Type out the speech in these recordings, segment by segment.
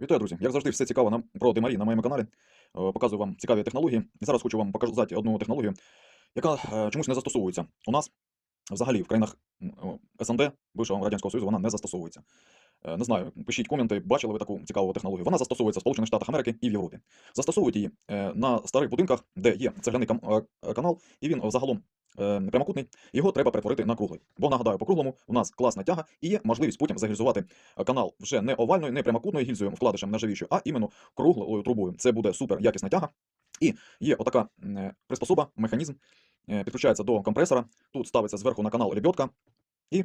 Вітаю, друзі! Як завжди, все цікаво про димарі на моєму каналі. Показую вам цікаві технології. І зараз хочу вам показати одну технологію, яка чомусь не застосовується. У нас взагалі в країнах СНД, бившого Радянського Союзу, вона не застосовується. Не знаю, пишіть коменти, бачили ви таку цікаву технологію. Вона застосовується в Сполучених Штатах Америки і в Європі. Застосовують її на старих будинках, де є цегляний канал, і він загалом прямокутний, його треба перетворити на круглий. Бо, нагадаю, по круглому у нас класна тяга і є можливість потім загільзувати канал вже не овальною, не прямокутною гільзою, вкладишем нержавіючою, а іменно круглою трубою. Це буде супер якісна тяга. І є отака приспособа, механізм, підключається до компресора, тут ставиться зверху на канал лебедка, і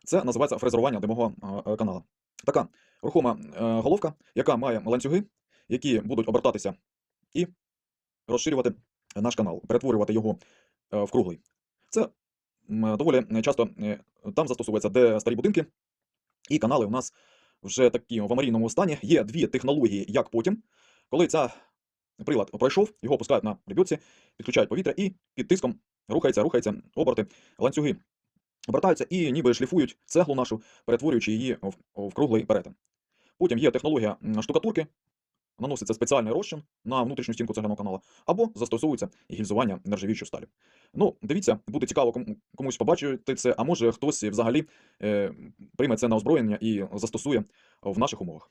це називається фрезерування димового канала. Така рухома головка, яка має ланцюги, які будуть обертатися і розширювати наш канал, перетворювати його в круглий. Це доволі часто там застосовується, де старі будинки, і канали у нас вже такі в аварійному стані. Є дві технології, як потім, коли ця прилад пройшов, його опускають на лебедці, підключають повітря і під тиском рухається оберти, ланцюги обертаються і ніби шліфують цеглу нашу, перетворюючи її в круглий перетин. Потім є технологія штукатурки, наноситься спеціальний розчин на внутрішню стінку цегляного каналу, або застосовується гільзування нержавіючою сталю. Ну, дивіться, буде цікаво комусь побачити це, а може хтось взагалі прийме це на озброєння і застосує в наших умовах.